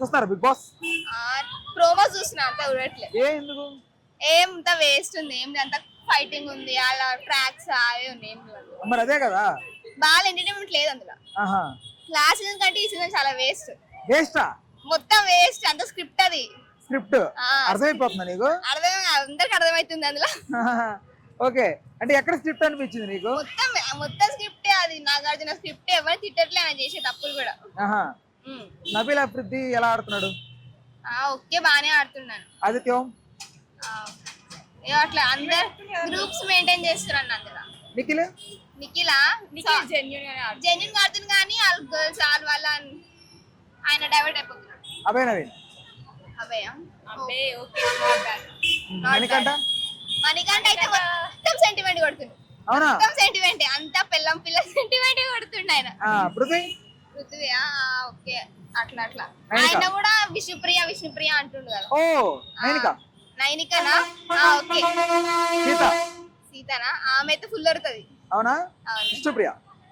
చూస్తారా big boss? Promo చూసిన అంత చూడట్లే. ఎందుకు? ఏం అంత వేస్ట్ ఉంది, ఏం అంత ఫైటింగ్ ఉంది, అలా ట్రాక్స్ అవే ఉన్నాయి. మరి అదే కదా, బాగా ఎంటర్టైన్మెంట్ లేదు అందులో. లాస్ట్ సీజన్ కంటే ఈ సీజన్ చాలా వేస్ట్. వేస్టా? మొత్తం వేస్ట్, అంత స్క్రిప్ట్ అది. స్క్రిప్ట్ అర్థమైపోతుందా నీకు? అందరికి అర్థమవుతుంది అందులో. ఓకే, అంటే ఎక్కడ స్క్రిప్ట్ అనిపించింది నీకు? మొత్తం స్క్రిప్టే అది, నాగార్జున స్క్రిప్టే, ఎవరు తిట్టట్లే ఆయన చేసే తప్పులు కూడా. నబీల్ అఫ్రిది ఎలా ఆడుతున్నాడు? ఓకే, బానే ఆడుతున్నాను. ఆదిత్యం అట్లా అందరు గ్రూప్స్ మెయింటైన్ చేస్తున్నారు అందులో. నిఖిలా జెన్యున్ ఆడుతుంది, కానీ వాళ్ళు గర్ల్స్ వాళ్ళ ఆయన డైవర్ట్ అయిపోతున్నాడు. అభయ్ నవీన్ మణికంఠ అయితే మొత్తం సెంటిమెంట్ కొడుతుంది. మొత్తం సెంటిమెంట్, అంతా పిల్లం పిల్ల సెంటిమెంట్ కొడుతుండే ఆయన. పృథ్వీ ఓకే, అట్లా అట్లా. ఆయన కూడా విష్ణుప్రియ అంటుండు కదా. నైనికనా? ఓకే. సీతనా? ఆమె అయితే ఫుల్ అరుతుంది. అవునా?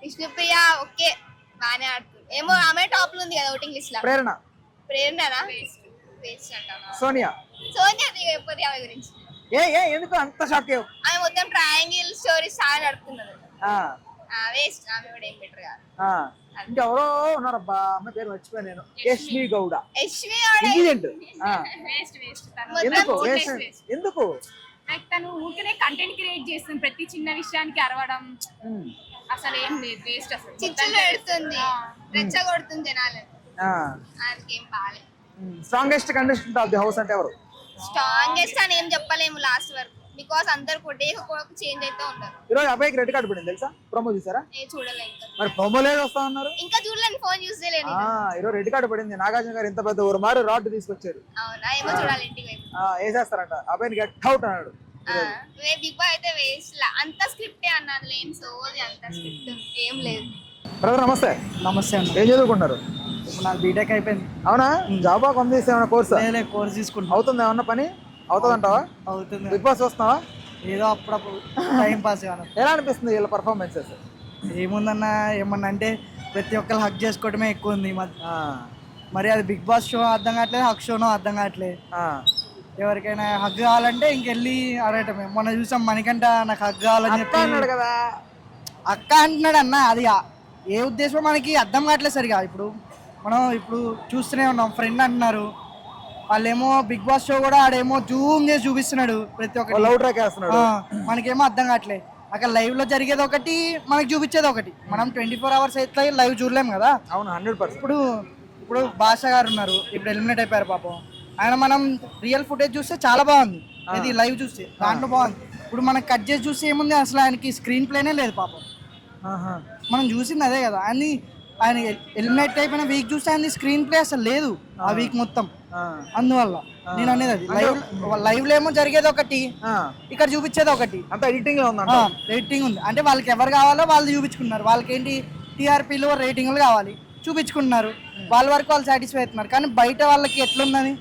విష్ణుప్రియ ఓకే, బానే ఆడుతుంది. ఏమో ఆమె టాప్ లో ఉంది కదా ఓటింగ్ లిస్ట్ లో. ప్రేరణనా? సోనియా చెప్పదు ఆమె గురించి. ఎందుకు అంత షాక్? ఆమె మొత్తం ట్రయాంగిల్ స్టోరీ స్టార్ నడుపుతున్నది. వేస్ట్, ఆమె కూడా ఏం బెటర్ కాదు. ఇంకెవరో ఉన్నారబ్బా, అమ్మ పేరు మర్చిపోయా నేను. యశ్వి గౌడ. ఎందుకు? తను ఊరికే కంటెంట్ క్రియేట్ చేస్తుంది, ప్రతి చిన్న విషయానికి అరవడం అసలు ఏం లేదు, వేస్ట్. అసలు చిచ్చులు పెడుతుంది, రెచ్చగొడుతుంది జనాలను. ఏం బాగాలేదు. Strongest contestant of the house అంటే ఎవరు? స్ట్రాంగెస్ట్ అని ఏం చెప్పలేము లాస్ట్ వరకు, బికాస్ అందరు చేంజ్ అయితే ఉన్నారు. ఈరోజు అబ్బాయికి రెడ్ కార్డు పడింది తెలుసా? ప్రోమో చూసారా? చూడలేదు. మరి ప్రోమో లేదు వస్తా ఉన్నారు, ఇంకా చూడలేదు, ఫోన్ యూస్ చేయలేదు. ఈరోజు రెడ్ కార్డు పడింది. నాగార్జున గారు ఇంత పెద్ద ఒక మారు రాడ్ తీసుకొచ్చారు. అవునా? ఏమో చూడాలి, ఇంటికి వేసేస్తారంట అబ్బాయిని, గెట్ అవుట్ అన్నాడు. బిగ్ బాయ్ అయితే వేస్ట్ లా, అంత స్క్రిప్టే అన్నది, ఏం సోది, అంత స్క్రిప్ట్ ఏం లేదు. బ్రదర్ నమస్తే. నమస్తే అండి. ఏం చదువుకుంటారు? నాకు బీటెక్ అయిపోయింది. అవునా? జాబ్ ఏమైనా కోర్స్ తీసుకుంటా. అవుతుంది ఏమన్నా పని? అవుతుందంటావా? అవుతుంది. బిగ్ బాస్ వస్తున్నావా? ఏదో అప్పుడప్పుడు టైం పాస్. ఎలా అనిపిస్తుంది వీళ్ళ పర్ఫార్మెన్సెస్? ఏముందన్నా, ఏమన్నా అంటే ప్రతి ఒక్కరు హక్ చేసుకోవడమే ఎక్కువ ఉంది ఈ మధ్య. మరి అది బిగ్ బాస్ షో అర్థం కావట్లేదు, హక్ షోనో అర్థం కావట్లేదు. ఎవరికైనా హగ్ కావాలంటే ఇంకెళ్ళి అడగటమే. మొన్న చూసాం మణికంఠ నాకు హగ్ కావాలని చెప్పి అన్నాడు కదా. అక్క అంటున్నాడు అన్న, అది ఏ ఉద్దేశం మనకి అర్థం కావట్లేదు సరిగా. మనం చూస్తూనే ఉన్నాం, ఫ్రెండ్ అంటున్నారు వాళ్ళేమో. బిగ్ బాస్ షో కూడా ఆడేమో జూమ్ చేసి చూపిస్తున్నాడు ప్రతి ఒక్కటి, మనకేమో అర్థం కావట్లేదు. అక్కడ లైవ్ లో జరిగేది ఒకటి, మనకి చూపించేది ఒకటి. మనం 24 hours అయితే లైవ్ చూడలేము కదా. అవును, 100%. ఇప్పుడు భాష గారు ఉన్నారు, ఇప్పుడు ఎలిమినేట్ అయిపోయారు పాపం. ఆయన మనం రియల్ ఫుటేజ్ చూస్తే చాలా బాగుంది, ఇది లైవ్ చూస్తే దాంట్లో బాగుంది. ఇప్పుడు మనం కట్ చేసి చూస్తే ఏముంది, అసలు ఆయనకి స్క్రీన్ ప్లేనే లేదు పాపం. మనం చూసింది అదే కదా. ఆయన ఎలిమినేట్ అయిపోయిన వీక్ చూస్తే ఆయన స్క్రీన్ ప్లే అసలు లేదు ఆ వీక్ మొత్తం. అందువల్ల నేను అనేది అది లైవ్ లో ఏమో జరిగేది ఒకటి, ఇక్కడ చూపించేది ఒకటి. ఎడిటింగ్ ఉంది అంటే వాళ్ళకి ఎవరు కావాలో వాళ్ళు చూపించుకున్నారు. వాళ్ళకి ఏంటి, టీఆర్పీలు రేటింగ్లు కావాలి, చూపించుకుంటున్నారు. వాళ్ళ వరకు వాళ్ళు సాటిస్ఫై అవుతున్నారు. కానీ బయట వాళ్ళకి ఎట్లుందని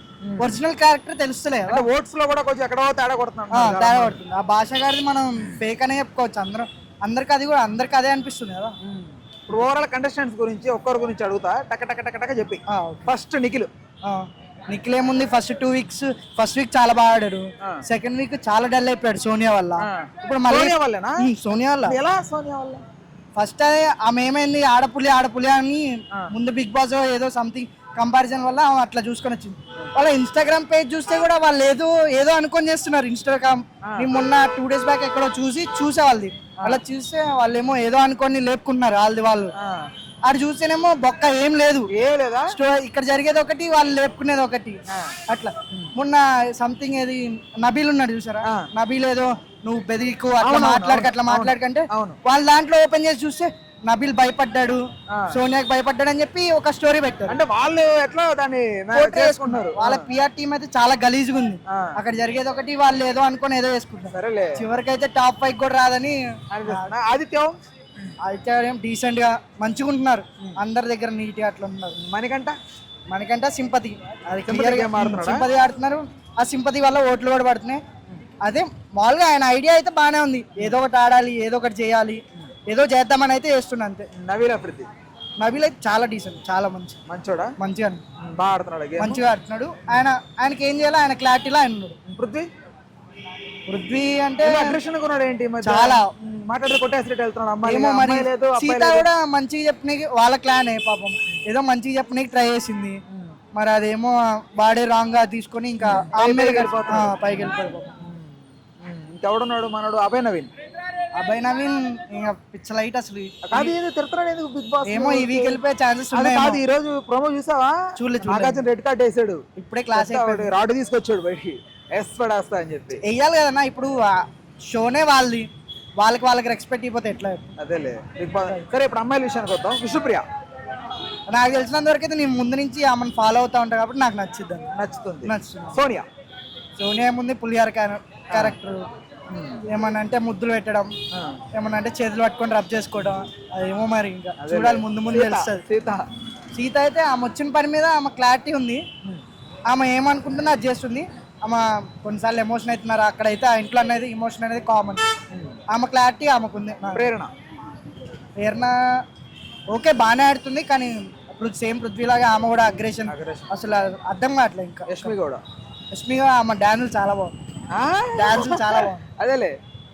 ఒరిజినల్ క్యారెక్టర్ తెలుస్తలే. ఓట్స్ లో కూడా కొంచెం ఎక్కడో తేడా కొడుతుంది. ఆ భాష గారిది మనం ఫేక్ అనే చెప్పుకోవచ్చు. అందరికి అదే అనిపిస్తుంది కదా. ఇప్పుడు ఓవరాల్ కంటెస్టెంట్స్ గురించి ఒక్కరి గురించి అడుగుతా, టక టక టక టక చెప్పి. ఫస్ట్ నిఖిల్ ఏముంది, ఫస్ట్ వీక్ చాలా బాగా ఆడాడు. సెకండ్ వీక్ చాలా డల్ అయిపోయాడు సోనియా వల్ల. ఇప్పుడు మళ్ళీ సోనియా వల్ల ఫస్ట్ ఆమె ఏమైంది, ఆడపులి అని ముందు బిగ్ బాస్ ఏదో సంథింగ్ కంపారిజన్ వల్ల అట్లా చూసుకొని వచ్చింది. వాళ్ళ ఇన్స్టాగ్రామ్ పేజ్ చూస్తే కూడా వాళ్ళు ఏదో అనుకొని చేస్తున్నారు. ఇన్స్టాగ్రామ్ మొన్న 2 days బ్యాక్ ఎక్కడో చూసే వాళ్ళది, అలా చూస్తే వాళ్ళు ఏమో ఏదో అనుకొని లేపుకుంటున్నారు వాళ్ళు. అది చూస్తేనేమో బొక్క ఏం లేదు, ఇక్కడ జరిగేది ఒకటి, వాళ్ళు లేపుకునేది ఒకటి. అట్లా మొన్న సంథింగ్ ఏది నబీల్ ఉన్నాడు చూసారా, నబీల్ ఏదో నువ్వు బెదిరికు అట్లా మాట్లాడకంటే వాళ్ళ దాంట్లో ఓపెన్ చేసి చూస్తే నబీల్ భయపడ్డాడు, సోనియాకి భయపడ్డాడు అని చెప్పి ఒక స్టోరీ పెట్టారు. అంటే వాళ్ళు ఎట్లా దాన్ని చేసుకుంటారు. వాళ్ళ పిఆర్ టీమ్ అయితే చాలా గలీజ్గా ఉంది. అక్కడ జరిగేది ఒకటి, వాళ్ళు ఏదో అనుకుని ఏదో వేసుకుంటారు. చివరికి అయితే టాప్ 5 కూడా రాదని. ఆదిత్య డీసెంట్ గా మంచిగా ఉంటున్నారు, అందరి దగ్గర నీట్ గా అట్లా ఉంటున్నారు. మణికంఠ సింపతి, అది సింపతి ఆడుతున్నారు. ఆ సింపతి వల్ల ఓట్లు కూడా పడుతున్నాయి. అదే మామూలుగా ఆయన ఐడియా అయితే బాగానే ఉంది, ఏదో ఒకటి ఆడాలి, ఏదో ఒకటి చేయాలి, ఏదో చేద్దామని అయితే చేస్తున్నా అంతే. నబీల్ అయితే చాలా డీసెంట్, చాలా మంచోడా మంచిగా బాగా ఆడుతున్నాడు game? మంచిగా ఆడుతున్నాడు. ఆయనకి ఏం చేయాలో ఆయన క్లారిటీలో ఆయన ఉన్నాడు. పృథ్వీ అంటే అగ్రెషన్ ఉన్నాడు ఏంటి ఈ మధ్య? చాలా మాట్లాడితే కొట్టేసినట్టు వెళ్తున్నాడు. ఏమో మరి అమ్మాయి లేదు, అబ్బాయి సీత లేదు. కూడా మంచిగా చెప్పనీకి వాళ్ళ క్లానే పాపం ఏదో మంచిగా చెప్పనీకి ట్రై చేసింది. మరి అదేమో వాడే రాంగ్ గా తీసుకొని ఇంకా ఆమె మీద పైకి వెళ్ళిపోయాడు. ఇంకెవడున్నాడు మనోడు? అభయ్ నవీన్ ఇంకా పిచ్చ లైట్ అసలు. కాదు ఏదో తిడుతున్నాడు ఎందుకు బిగ్ బాస్? ఏమో ఈ వీక్ వెళ్ళిపోయే ఛాన్సెస్ అది ఉన్నాయి. కాదు, ఈ రోజు ప్రోమో చూసావా? చూడలేదు. రెడ్ కార్డ్ వేసాడు ఇప్పుడే క్లాస్ రాడ్ తీసుకొచ్చాడు బయటికి, ఎస్ పడేస్తా అని చెప్పి. వెయ్యాలి కదన్నా, ఇప్పుడు షోనే వాళ్ళది, వాళ్ళకి రెస్పెక్ట్ ఇవ్వకపోతే ఎట్లా? అదేలే బిగ్ బాస్. సరే ఇప్పుడు అమ్మాయిల విషయానికి వద్దాం. విష్ణుప్రియ నాకు తెలిసినంత వరకు అయితే నేను ముందు నుంచి ఆమెను ఫాలో అవుతా ఉంటాను కాబట్టి నాకు నచ్చుతుంది. సోనియా ముందు పులిహార క్యారెక్టర్, ఏమన్నా అంటే ముద్దులు పెట్టడం, ఏమన్నా అంటే చేతులు పట్టుకొని రబ్ చేసుకోవడం, అదేమో మరి ఇంకా చూడాలి, ముందు తెలుస్తుంది. సీత అయితే ఆమె వచ్చిన పని మీద ఆమె క్లారిటీ ఉంది. ఆమె ఏమనుకుంటుందో అది చేస్తుంది. ఆమె కొన్నిసార్లు ఎమోషన్ అవుతున్నారు, అక్కడైతే ఆ ఇంట్లో అనేది ఎమోషన్ అనేది కామన్. ఆమె క్లారిటీ ఆమెకుంది. ప్రేరణ ఓకే బాగానే ఆడుతుంది, కానీ ఇప్పుడు సేమ్ పృథ్వీలాగా ఆమె కూడా అగ్రెషన్ అసలు అర్థం కావట్లేదు. ఇంకా యష్మిగా ఆమె డాన్సులు చాలా బాగుంది. అదేలే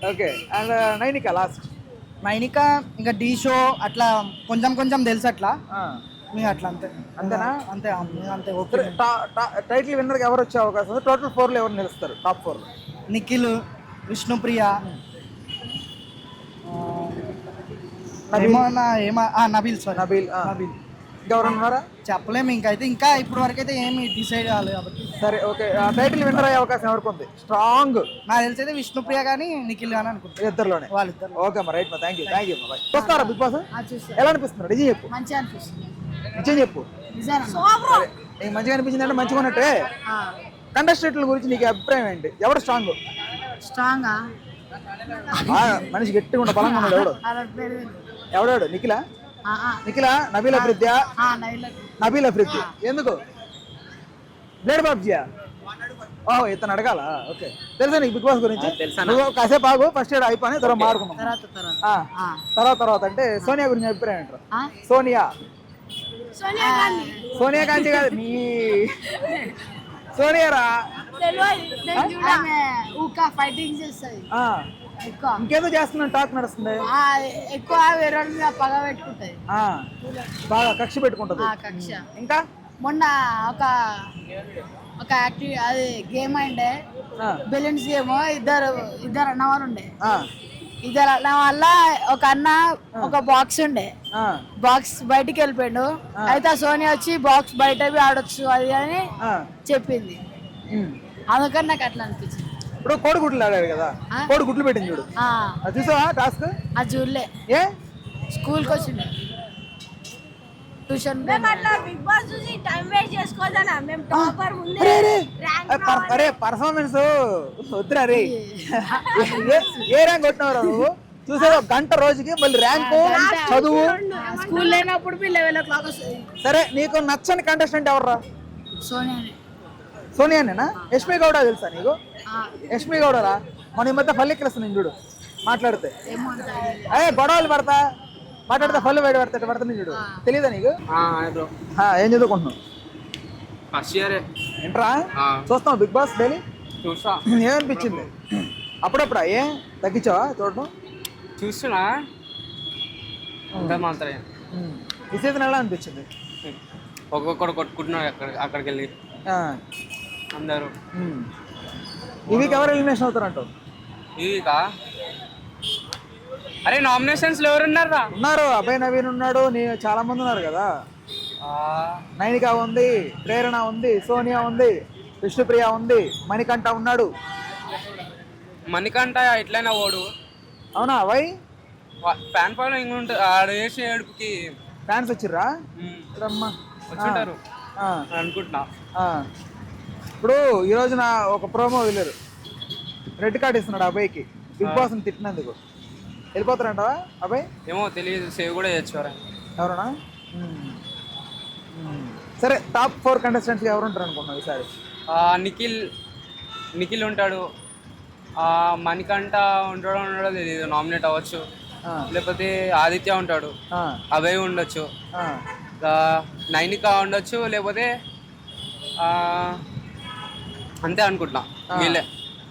ఓకే. అండ్ నైనిక ఇంకా డీ షో అట్లా కొంచెం తెలుసు అట్లా అట్లా అంతేనా? అంతే ఓకే. టైటిల్ విన్నర్ ఎవరు వచ్చే అవకాశం ఉంది? టోటల్ 4 ఎవరు నిలుస్తారు? టాప్ 4 నిఖిల్, విష్ణుప్రియ, నబీల్. ఇంకెవరు ఉన్నారా? చెప్పలేము ఇంకైతే, ఇంకా ఇప్పుడు వరకు అయితే ఏమి డిసైడ్ కాలేదు కాబట్టి. సరే ఓకే. టైటిల్ విన్నర్ అయ్యే అవకాశం ఎవరికి ఉంది? స్ట్రాంగ్ నాకు తెలిసి అయితే విష్ణుప్రియ కానీ నిఖిల్ కానీ అనుకుంటా, ఇద్దరులోనే. వాళ్ళిద్దరు. ఓకే మరి రైట్, థ్యాంక్ యూ. చూస్తారా బిగ్ బాస్? ఎలా అనిపిస్తున్నారు? నిజం చెప్పు. మంచిగా అనిపిస్తుంది. నిజం చెప్పు. నీకు మంచిగా అనిపించింది అంటే మంచిగా ఉన్నట్టే. కంటెస్టెంట్ల గురించి నీకు అభిప్రాయం ఏంటి? ఎవరు స్ట్రాంగ్? మనిషి గట్టిగా ఉండే బలంగా ఉన్నాడు. ఎవడాడు? నిఖిలా? నబీల్ అఫ్రిద్యా? నబీల్ అఫ్రిది ఎందుకు? బ్లేడ్ బాబ్జీయా? ఓహో ఇతను అడగాల. ఓకే. తెలుసా నీకు బిగ్ బాస్ గురించి? కాసేపు ఆగు, ఫస్ట్ ఇయర్ అయిపోయి తర్వాత మారుకున్నాం. తర్వాత అంటే సోనియా గురించి అభిప్రాయం ఏంటారు? సోనియా గాంధీ కాదు, నీ సోనియారా? ఫైటింగ్ చేస్తుంది, ఇంకేదో చేస్తున్నాను టాక్ నడుస్తుంది, ఎక్కువ వేరే మీద పగ పెట్టుకుంటది, బాగా కక్ష పెట్టుకుంటది. ఇంకా మొన్న ఒక యాక్టివ్ అది గేమ్ అయిండే, బెలూన్స్ గేమ్. ఇద్దరు అన్నవారు ఉండే. ఇద్దరు అన్న వల్ల ఒక అన్న ఒక బాక్స్ ఉండే, బాక్స్ బయటికి వెళ్ళిపోయాడు. అయితే సోనియా వచ్చి బాక్స్ బయట ఆడొచ్చు అది అని చెప్పింది. అందుకని నాకు అట్లా అనిపించింది. ఇప్పుడు కోడిగుడ్లు ఆడారు కదా, కోడిగుడ్లు పెట్టింది చూడు, అది చూసావా టాస్క్? అది చూడలే. ఏ స్కూల్కి వచ్చిండే ట్యూషన్. అరే పర్ఫార్మెన్స్ వద్దురా రే. ఏ ర్యాంక్ కొట్టినవరా నువ్వు? చూసావా గంట రోజుకి మళ్ళీ ర్యాంకు, చదువు. స్కూల్ లేనప్పుడు సరే నీకు నచ్చని కంటెస్టెంట్ ఎవర్రా? సోనియానేనా? యష్మి గౌడ తెలుసా నీకు? యష్మి గౌడరా? మన ఈ మధ్య పల్లెక్కిస్తున్నాను చూడు, మాట్లాడితే గొడవలు మాట్లాడితే పళ్ళు బయట పడతాను చూడు, తెలీదా నీకు? ఏం చదువుకుంటున్నావు? First year. ఏంట్రా చూస్తావు బిగ్ బాస్ డైలీ? చూస్తా. ఏమనిపించింది అప్పుడప్పుడు? తగ్గించావా చూడటం? చూస్తున్నా. ఈ సీజన్ ఎలా అనిపించింది? ఒక్కొక్కడు కొట్టుకుంటున్నాడు అక్కడికి వెళ్ళి అందరూ. ఈ వీక్ ఎవరు ఎలిమినేషన్ అవుతారంటావు? ఈ వీకా? అరే నామినేషన్స్ లో ఎవరున్నారా? ఉన్నారు, అభయ్ నవీన్ ఉన్నాడు, చాలా మంది ఉన్నారు కదా. నైనిక ఉంది, ప్రేరణ ఉంది, సోనియా ఉంది, విష్ణుప్రియ ఉంది, మణికంఠ ఉన్నాడు. మణికంఠ ఎట్లయినా ఓడు. అవునా? వై? ఫ్యాన్ ఫాలోయింగ్ ఉంటుంది. ఆడ వేసే ఏడుపుకి ఫ్యాన్స్ వచ్చిర్రా? వచ్చుంటారు అనుకుంటున్నా. ఇప్పుడు ఈ రోజున ఒక ప్రోమో వెళ్ళారు, రెడ్ కార్డ్ ఇస్తున్నాడు అభయ్కి బిగ్ బాస్ తిట్టినందుకు. వెళ్ళిపోతారంటావా అభయ్? ఏమో తెలియదు, సేవ్ కూడా చేయొచ్చు. ఎవరన్నా? సరే టాప్ 4 కంటెస్టెంట్స్ ఎవరు ఉంటారు అనుకున్నావు ఈసారి? నిఖిల్ ఉంటాడు, మణికంఠ ఉండడో తెలియదు, నామినేట్ అవ్వచ్చు. లేకపోతే ఆదిత్య ఉంటాడు, అభయ్ ఉండొచ్చు, నైనిక ఉండొచ్చు, లేకపోతే అంతే అనుకుంటున్నా వీళ్ళే.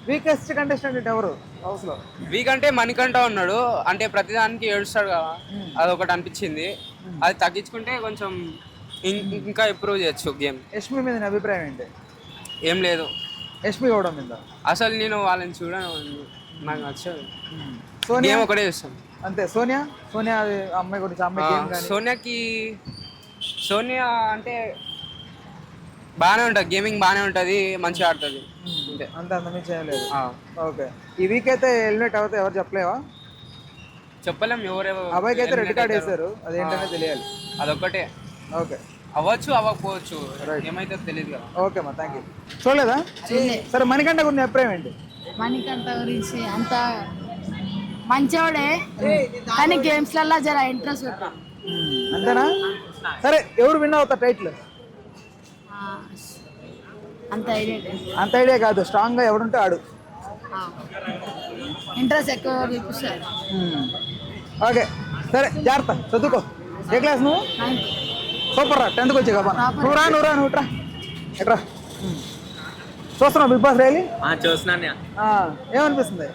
వీకెస్ట్ కంటెస్టెంట్ ఎవరు హౌస్ లో? వీక్ అంటే మణికంఠ ఉన్నాడు, అంటే ప్రతిదానికి ఏడుస్తాడు కదా, అదొకటి అనిపించింది. అది తగ్గించుకుంటే కొంచెం ఇంకా ఇంప్రూవ్ చేయొచ్చు గేమ్. యష్మి మీద నీ అభిప్రాయం ఏంటి? ఏం లేదు, యష్మి గౌడ మీద అసలు నేను వాళ్ళని చూడను, నాకు నచ్చదు. సోనియా గేమ్ ఒకటే చూస్తాను అంతే. సోనియా సోనియా అది అమ్మాయి గురించి, అమ్మాయి గేమ్ కానీ. సోనియా అంటే బాగానే ఉంటుంది, గేమింగ్ బాగానే ఉంటుంది, మంచిగా ఆడుతుంది అంతే. అంతే, అంతమించి చేయలేదు. ఓకే, ఈ వీక్ అయితే ఎలిమినేట్ అవుతే ఎవరు చెప్పలేవా? చెప్పలేం ఎవరెవరు. అబ్బాయికి అయితే రెడ్ కార్డ్ వేశారు, అదేంటనే తెలియాలి. అదొక్కటే. ఓకే, అవ్వచ్చు అవ్వకపోవచ్చు, ఏమైతే తెలియదు కదా. ఓకే అమ్మా, థ్యాంక్ యూ. చూడలేదా? సరే, మణికంఠ గురించి అభిప్రాయం ఏంటి? మణికంఠ గురించి అంత మంచివాడే, కానీ గేమ్స్లలో జర ఇంట్రెస్ట్ పెట్టాడు. అంతేనా? సరే, ఎవరు విన్ అవుతారు టైటిల్? అంత ఐడియా లేదు. అంత ఐడియా కాదు, స్ట్రాంగ్ గా ఎవడుంటే ఆడు. ఇంట్రెస్ట్ ఎక్కువ చూపిస్తారు. ఓకే, సరే, జాగ్రత్త, చదువుకో. ఏ క్లాస్ నువ్వు? సూపర్ రా, 10th వచ్చే కదా. నువ్వు రా ఎట్రా. చూస్తున్నావు బిగ్ బాస్ రైలీ? చూస్తున్నాను. ఏమనిపిస్తుంది?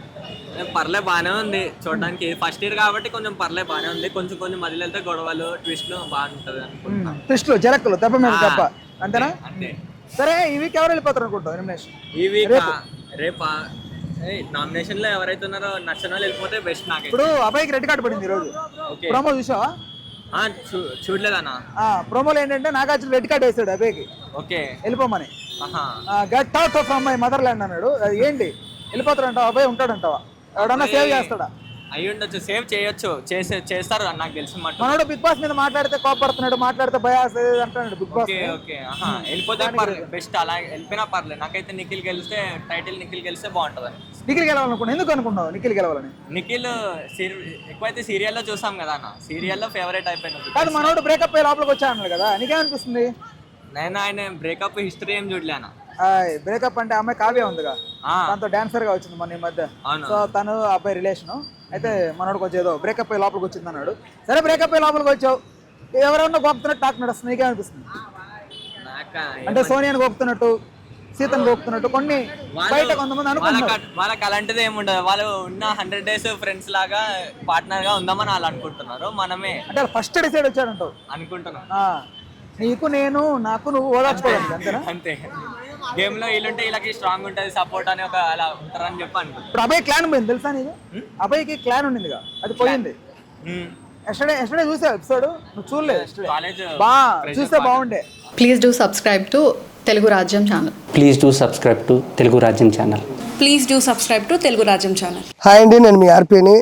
పర్లే బాగానే ఉంది చూడడానికి. ఫస్ట్ ఇయర్ కాబట్టి కొంచెం పర్లే బాగానే ఉంది. కొంచెం కొంచెం మధ్యలో వెళ్తే గొడవలు, ట్విస్ట్లు బాగుంటది అనుకుంటున్నా. ట్విస్ట్లు, జరక్కులు, దెబ్బ మీద దెబ్బ, అంతేనా? అంతే. సరే, ఈ వీక్ ఎవరు వెళ్ళిపోతారు అనుకుంటావు ఎలిమినేషన్? ఈ వీక్ రేపా నామినేషన్ లో ఎవరైతే ఉన్నారో నచ్చిన వాళ్ళు వెళ్ళిపోతే బెస్ట్. నాకు ఇప్పుడు అబ్బాయికి రెడ్ కార్డ్ పడింది ఈ రోజు. ప్రోమో చూసావా? చూడలేదన్నా. ప్రోమోలో ఏంటంటే నాగార్జున రెడ్ కార్డ్ వేసాడు అబ్బాయికి, ఓకే వెళ్ళిపోమని. Get out of my mother land అన్నాడు. అది ఏంటి, వెళ్ళిపోతాడంటావా? అబ్బాయి ఉంటాడంటావా? ఎవడన్నా సేవ్ చేస్తాడా? అయ్యి ఉండొచ్చు, సేవ్ చేయొచ్చు, చేస్తారు నాకు తెలిసి. మనోడు బిగ్ బాస్ మీద మాట్లాడితే కోపడుతున్నాడు, మాట్లాడితే భయ అంటున్నాడు బిగ్ బాస్. వెళ్ళిపోతే పర్లేదు, బెస్ట్. అలా వెళ్ళిపోయినా పర్లేదు. నాకైతే నిఖిల్ గెలిస్తే, టైటిల్ నిఖిల్ గెలిస్తే బాగుంటది. నిఖిల్ గెలవాలనుకున్నా. ఎందుకు అనుకున్నావు నిఖిల్ గెలవాలని? నిఖిల్ ఎక్కువైతే సీరియల్లో చూసాం కదా అన్న, సీరియల్లో ఫేవరెట్ అయిపోయింది. కాదు, మనోడు బ్రేకప్ అయ్యి లోపలికి వచ్చా అన్నాడు కదా, నీకేమనిపిస్తుంది? నేను ఆయన బ్రేకప్ హిస్టరీ ఏం చూడలేనా. బ్రేకప్ అంటే అమ్మాయి కావ్య ఉందిగా, దాంతో డాన్సర్ గా వచ్చింది మన ఈ మధ్య. సో తను అబ్బాయి రిలేషన్ అయితే మనోడు కొంచెం ఏదో బ్రేకప్ అయ్యి లోపలికి వచ్చింది అన్నాడు. సరే, బ్రేకప్ అయ్యి లోపలికి వచ్చావు, ఎవరన్నా గోపుతున్నట్టు టాక్ నడుస్తుంది, నీకేమనిపిస్తుంది? అంటే సోనియాని గోపుతున్నట్టు, సీతను గోపుతున్నట్టు కొన్ని బయట కొంతమంది అనుకుంటున్నారు. వాళ్ళకి అలాంటిది ఏముండదు. వాళ్ళు ఉన్న 100 days ఫ్రెండ్స్ లాగా, పార్ట్నర్ గా ఉందామని వాళ్ళు అనుకుంటున్నారు. మనమే అంటే ఫస్ట్ డిసైడ్ వచ్చాడంటావు అనుకుంటున్నాం. నీకు నేను, నాకు నువ్వు ఓదార్చుకోవాలి అంతేనా? అంతే. గేమ్ లో వీళ్ళుంటే వీళ్ళకి స్ట్రాంగ్ ఉంటది, సపోర్ట్ అని ఒక అలా ఉంటారని చెప్పి అనుకుంటున్నాను. ఇప్పుడు అబ్బాయి క్లాన్ పోయింది తెలుసా నీకు? అబ్బాయికి క్లాన్ ఉండిందిగా, అది పోయింది. ఎస్టర్డే చూసా ఎపిసోడ్, నువ్వు చూడలేదు? చూస్తే బాగుండే. Please do subscribe to Telugu Rajyam channel. Please do subscribe to Telugu Rajyam channel. Please do subscribe to Telugu Rajyam channel. Hi అండి, నేను మీ ఆర్పీని,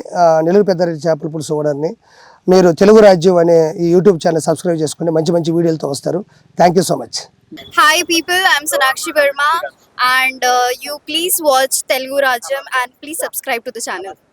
నెల్లూరు పెద్దారెడ్డి చేపల పులుసు ఓనర్ని. మీరు తెలుగు రాజ్యం అనే ఈ యూట్యూబ్ ఛానల్ సబ్స్క్రైబ్ చేసుకుని మంచి మంచి వీడియోలతో వస్తారు. Thank you so much. Hi people, I'm Sonakshi Verma and you please watch Telugu Rajyam and please subscribe to the channel.